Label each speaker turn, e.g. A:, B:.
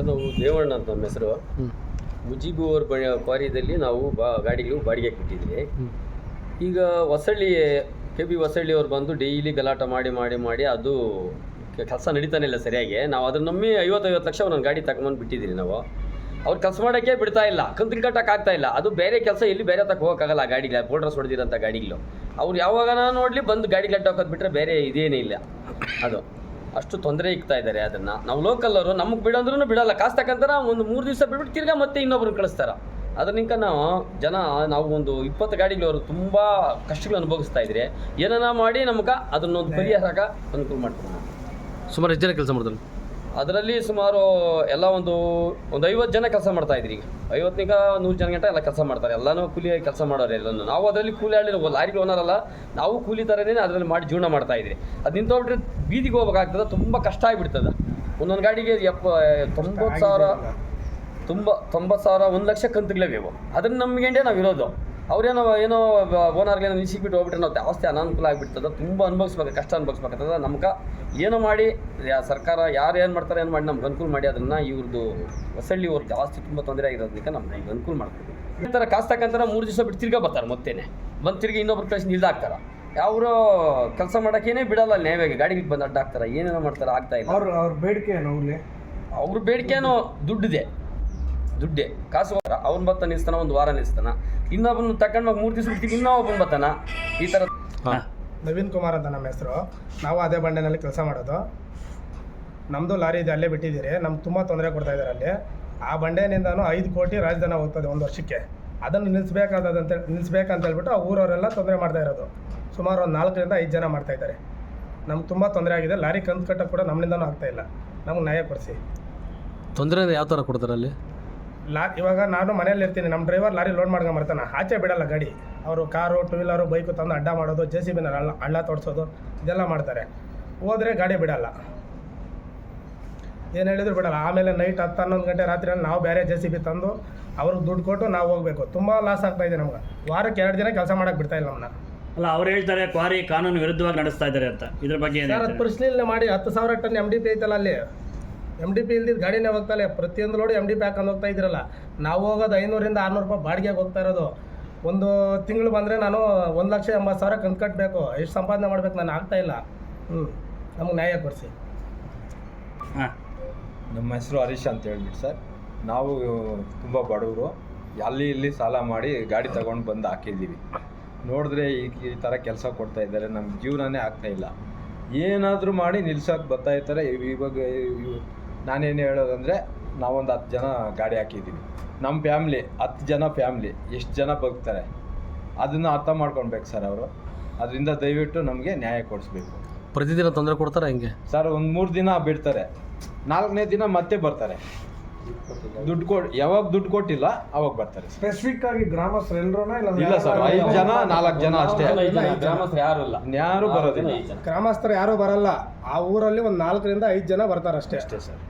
A: Sir ನಾವು ದೇವಣ್ಣ ಅಂತ ನಮ್ಮ ಹೆಸರು. ಮುಜೀಬು ಅವ್ರ ಕ್ವಾರಿಯಲ್ಲಿ ನಾವು ಗಾಡಿಗಳು ಬಾಡಿಗೆ ಕೊಟ್ಟಿದ್ವಿ. ಈಗ ಹೊಸಳ್ಳಿ KB ಹೊಸಳ್ಳಿ ಅವ್ರು ಬಂದು ಡೈಲಿ ಗಲಾಟೆ ಮಾಡಿ ಅದು ಕೆಲಸ ನಡೀತಾನೆ ಇಲ್ಲ ಸರಿಯಾಗಿ. ನಾವು ಅದನ್ನ ನಮ್ಮಿ 50 ಲಕ್ಷ ಒಂದೊಂದು ಗಾಡಿ ತಗೊಂಬಂದು ಬಿಟ್ಟಿದ್ದೀರಿ. ನಾವು ಅವ್ರು ಕೆಲಸ ಮಾಡೋಕ್ಕೆ ಬಿಡ್ತಾ ಇಲ್ಲ, ಕಂತು ಕಟ್ಟಕ್ಕೆ ಆಗ್ತಾ ಇಲ್ಲ. ಅದು ಬೇರೆ ಕೆಲಸ ಎಲ್ಲಿ ಬೇರೆ ತಕ್ಕ ಹೋಗೋಕ್ಕಾಗಲ್ಲ. ಗಾಡಿಗೆ ಬೋಲ್ಡ್ರಸ್ ಹೊಡೆದಿರೋಂಥ ಗಾಡಿಗಳು ಅವ್ರು ಯಾವಾಗ ನೋಡಲಿ ಬಂದು ಗಾಡಿ ಗಲಾಟೆ ಹಾಕೋದು ಬಿಟ್ಟರೆ ಬೇರೆ ಇದೇನೇ ಇಲ್ಲ. ಅದು ಅಷ್ಟು ತೊಂದರೆ ಇಕ್ತಾ ಇದ್ದಾರೆ. ಅದನ್ನು ನಾವು ಲೋಕಲ್ಲವರು ನಮಗೆ ಬಿಡಂದ್ರೂ ಬಿಡಲ್ಲ. ಕಾಸು ತಕ್ಕಂತಾರೆ, ಒಂದು 3 ದಿವಸ ಬಿಟ್ಬಿಟ್ಟು ತಿರ್ಗಾ ಮತ್ತೆ ಇನ್ನೊಬ್ರನ್ನ ಕಳಿಸ್ತಾರೆ. ಅದರಿಂದ ನಾವು ಒಂದು 20 ಗಾಡಿಗಳವರು ತುಂಬ ಕಷ್ಟಗಳು ಅನುಭವಿಸ್ತಾ ಇದ್ರೆ ಏನಾನ ಮಾಡಿ ನಮ್ಗೆ ಅದನ್ನೊಂದು ಪರಿಹಾರ ಅನುಕೂಲ ಮಾಡ್ತಾರೆ.
B: ಸುಮಾರು ಎಷ್ಟು ಜನ ಕೆಲಸ ಮಾಡ್ತಾರೆ
A: ಅದರಲ್ಲಿ? ಸುಮಾರು ಎಲ್ಲ ಒಂದು 50 ಜನ ಕೆಲಸ ಮಾಡ್ತಾ ಇದ್ರಿ. ಈಗ 50ನಿಂದ 100 ಜನ ಗಂಟ ಎಲ್ಲ ಕೆಲಸ ಮಾಡ್ತಾರೆ. ಎಲ್ಲನೂ ಕೂಲಿ ಕೆಲಸ ಮಾಡೋರು ಎಲ್ಲನೂ. ನಾವು ಅದರಲ್ಲಿ ಕೂಲಿ ಆಳಿರೋ ಲಾರಿಗಳು ಓನರಲ್ಲ, ನಾವು ಕೂಲಿ ಥರನೇ ಅದರಲ್ಲಿ ಮಾಡಿ ಜೀವನ ಮಾಡ್ತಾ ಇದ್ರಿ. ಅದು ನಿಂತೋಗ್ಬಿಟ್ರೆ ಬೀದಿಗೆ ಹೋಗ್ಬೇಕಾಗ್ತದೆ, ತುಂಬ ಕಷ್ಟ ಆಗಿಬಿಡ್ತದೆ. ಒಂದೊಂದು ಗಾಡಿಗೆ 90,000 1 ಲಕ್ಷ ಕಂತುಗಳೇ ಬೇಕು. ಅದನ್ನು ನಮ್ಗೆ ನಾವು ಇರೋದು. ಅವ್ರೇನೋ ಓನರ್ಗೇನೋ ನಿಲ್ಸಿಬಿಟ್ಟು ಹೋಗ್ಬಿಟ್ರೆ ನಾವು ಜಾಸ್ತಿ ಅನಾನುಕೂಲ ಆಗಿಬಿಡ್ತದೆ. ತುಂಬ ಅನುಭವಿಸ್ಬೇಕು, ಕಷ್ಟ ಅನುಭವಿಸ್ಬೇಕಾಗ್ತದೆ. ನಮ್ಗೆ ಏನೋ ಮಾಡಿ ಸರ್ಕಾರ ಯಾರು ಏನು ಮಾಡ್ತಾರೆ ಏನು ಮಾಡಿ ನಮ್ಗೆ ಅನುಕೂಲ ಮಾಡಿ ಅದನ್ನು ಇವ್ರದ್ದು ಹೊಸಳ್ಳಿ ಅವ್ರು ಜಾಸ್ತಿ ತುಂಬ ತೊಂದರೆ ಆಗಿರೋದಕ್ಕೆ ನಮ್ಗೆ ಈಗ ಅನುಕೂಲ ಮಾಡ್ತೀವಿ. ಈ ಥರ ಕಾಸು ತಕ್ಕಂತಾರೆ 3 ದಿವಸ ಬಿಟ್ಟು ತಿರ್ಗಾ ಬರ್ತಾರೆ. ಮತ್ತೇನೆ ಬಂದು ತಿರ್ಗಿ ಇನ್ನೊಬ್ರು ಕಳಿಸಿ ನಿಲ್ದಾಕ್ತಾರೆ. ಅವರು ಕೆಲಸ ಮಾಡೋಕ್ಕೇನೆ ಬಿಡಲ್ಲ. ನ್ಯಾಯವಾಗಿ ಗಾಡಿಗೆ ಬಂದು ಅಡ್ಡಾಕ್ತಾರೆ, ಏನೇನೋ ಮಾಡ್ತಾರೆ, ಆಗ್ತಾ ಇಲ್ಲ.
C: ಅವ್ರ ಬೇಡಿಕೆ
A: ಅವ್ರ ಬೇಡಿಕೆನೋ ದುಡ್ಡಿದೆ, ಕಾಸು. ಅವ್ನು ಬರ್ತಾನೆ ನಿಲ್ಸ್ತಾನ, ಒಂದು ವಾರ ನಿಲ್ಸ್ತಾನ, ಇನ್ನೊಬ್ಬನ ತಗೊಂಡು 3 ದಿವಸ ಬಿಡ್ತೀವಿ, ಇನ್ನೊಬ್ಬನ ಬರ್ತಾನ. ಈ ಥರ.
C: ನವೀನ್ ಕುಮಾರ್ ಅಂತ ನಮ್ಮ ಹೆಸರು. ನಾವು ಅದೇ ಬಂಡೆನಲ್ಲಿ ಕೆಲಸ ಮಾಡೋದು. ನಮ್ಮದು ಲಾರಿ ಇದೆ, ಅಲ್ಲೇ ಬಿಟ್ಟಿದ್ದೀರಿ. ನಮ್ಗೆ ತುಂಬ ತೊಂದರೆ ಕೊಡ್ತಾ ಇದ್ದಾರೆ ಅಲ್ಲಿ. ಆ ಬಂಡೆಯಿಂದನೂ 5 ಕೋಟಿ ರಾಜಧಾನ ಹೋಗ್ತದೆ ಒಂದು ವರ್ಷಕ್ಕೆ. ಅದನ್ನು ನಿಲ್ಲಿಸ್ಬೇಕಂತ ಹೇಳ್ಬಿಟ್ಟು ಆ ಊರವರೆಲ್ಲ ತೊಂದರೆ ಮಾಡ್ತಾ ಇರೋದು. ಸುಮಾರು ಒಂದು 4 ರಿಂದ 5 ಜನ ಮಾಡ್ತಾ ಇದ್ದಾರೆ. ನಮ್ಗೆ ತುಂಬ ತೊಂದರೆ ಆಗಿದೆ. ಲಾರಿ ಕಂತು ಕಟ್ಟಕ್ಕೆ ಕೂಡ ನಮ್ಮಿಂದನೂ ಆಗ್ತಾಯಿಲ್ಲ. ನಮ್ಗೆ ನ್ಯಾಯ ಕೊಡಿಸಿ. ತೊಂದರೆ
B: ಯಾವ ಥರ ಕೊಡ್ತಾರೆ ಅಲ್ಲಿ?
C: ಇವಾಗ ನಾನು ಮನೇಲಿ ಇರ್ತೀನಿ, ನಮ್ಮ ಡ್ರೈವರ್ ಲಾರಿ ಲೋಡ್ ಮಾಡ್ಕೊಂಬರ್ತಾನೆ, ಆಚೆ ಬಿಡಲ್ಲ ಗಾಡಿ. ಅವರು ಕಾರು, 2 ವೀಲರು, ಬೈಕು ತಂದು ಅಡ್ಡ ಮಾಡೋದು, JCB ಹಳ್ಳ ತೋಡಿಸೋದು, ಇದೆಲ್ಲ ಮಾಡ್ತಾರೆ. ಹೋದರೆ ಗಾಡಿ ಬಿಡಲ್ಲ, ಏನು ಹೇಳಿದ್ರು ಬಿಡಲ್ಲ. ಆಮೇಲೆ ನೈಟ್ 10-11 ಗಂಟೆ ರಾತ್ರಿಯಲ್ಲಿ ನಾವು ಬೇರೆ JCB ತಂದು ಅವ್ರಿಗೆ ದುಡ್ಡು ಕೊಟ್ಟು ನಾವು ಹೋಗಬೇಕು. ತುಂಬ ಲಾಸ್ ಆಗ್ತಾಯಿದೆ ನಮ್ಗೆ. ವಾರಕ್ಕೆ 2 ದಿನ ಕೆಲಸ ಮಾಡೋಕ್ಕೆ ಬಿಡ್ತಾಯಿಲ್ಲ ನಮ್ಮನ್ನ.
D: ಅಲ್ಲ, ಅವ್ರು ಹೇಳ್ತಾರೆ ಕ್ವಾರಿ ಕಾನೂನು ವಿರುದ್ಧವಾಗಿ ನಡೆಸ್ತಾ ಇದ್ದಾರೆ ಅಂತ. ಇದ್ರ ಬಗ್ಗೆ
C: ಅದು ಪರಿಶೀಲನೆ ಮಾಡಿ 10,000 ಟನ್ MDP ಐತಲ್ಲ ಅಲ್ಲಿ. MDP ಇಲ್ದಿದ್ದು ಗಾಡಿನೇ ಹೋಗ್ತಾಯಿಲ್ಲ. ಪ್ರತಿಯೊಂದು ಲೋಡು MDP ಹಾಕೊಂಡು ಹೋಗ್ತಾ ಇದ್ದೀರಲ್ಲ. ನಾವು ಹೋಗೋದು 500 ರಿಂದ 600 ರೂಪಾಯಿ ಬಾಡಿಗೆಗೆ ಹೋಗ್ತಾ ಇರೋದು. ಒಂದು ತಿಂಗಳು ಬಂದರೆ ನಾನು 1,80,000 ಕಂತು ಕಟ್ಟಬೇಕು. ಎಷ್ಟು ಸಂಪಾದನೆ ಮಾಡ್ಬೇಕು? ನಾನು ಆಗ್ತಾಯಿಲ್ಲ. ನಮಗೆ ನ್ಯಾಯ ಕೊಡಿಸಿ.
E: ನಮ್ಮ ಹೆಸರು ಹರೀಶ್ ಅಂತ ಹೇಳ್ಬಿಟ್ಟು ಸರ್. ನಾವು ತುಂಬ ಬಡವರು, ಅಲ್ಲಿ ಇಲ್ಲಿ ಸಾಲ ಮಾಡಿ ಗಾಡಿ ತಗೊಂಡು ಬಂದು ಹಾಕಿದ್ದೀವಿ. ನೋಡಿದ್ರೆ ಈ ಥರ ಕೆಲಸ ಕೊಡ್ತಾ ಇದ್ದಾರೆ. ನಮ್ಮ ಜೀವನನೇ ಆಗ್ತಾಯಿಲ್ಲ. ಏನಾದರೂ ಮಾಡಿ ನಿಲ್ಸೋಕೆ ಬರ್ತಾ ಇರ್ತಾರೆ. ಇವಾಗ ನಾನೇನು ಹೇಳೋದಂದರೆ, ನಾವೊಂದು 10 ಜನ ಗಾಡಿ ಹಾಕಿದ್ದೀವಿ. ನಮ್ಮ ಫ್ಯಾಮ್ಲಿ 10 ಜನ ಫ್ಯಾಮ್ಲಿ ಎಷ್ಟು ಜನ ಬದುಕ್ತಾರೆ ಅದನ್ನು ಅರ್ಥ ಮಾಡ್ಕೊಳ್ಬೇಕು ಸರ್ ಅವರು. ಅದರಿಂದ ದಯವಿಟ್ಟು ನಮಗೆ ನ್ಯಾಯ ಕೊಡಿಸ್ಬೇಕು.
B: ಪ್ರತಿದಿನ ತೊಂದರೆ ಕೊಡ್ತಾರೆ ಹೆಂಗೆ
E: ಸರ್? ಒಂದು 3 ದಿನ ಬಿಡ್ತಾರೆ, 4ನೇ ದಿನ ಮತ್ತೆ ಬರ್ತಾರೆ. ಯಾವಾಗ ದುಡ್ಡು ಕೊಟ್ಟಿಲ್ಲ ಅವಾಗ ಬರ್ತಾರೆ.
C: ಸ್ಪೆಸಿಫಿಕ್ ಆಗಿ ಗ್ರಾಮಸ್ಥರು ಎಲ್ಲರೂ
E: ಇಲ್ಲ ಸರ್, 5 ಜನ 4 ಜನ ಅಷ್ಟೇ.
A: ಗ್ರಾಮಸ್ಥರು
E: ಯಾರು ಬರೋದಿಲ್ಲ.
C: ಗ್ರಾಮಸ್ಥರು ಯಾರೂ ಬರಲ್ಲ. ಆ ಊರಲ್ಲಿ ಒಂದು 4 ರಿಂದ 5 ಜನ ಬರ್ತಾರೆ ಅಷ್ಟೇ
E: ಸರ್.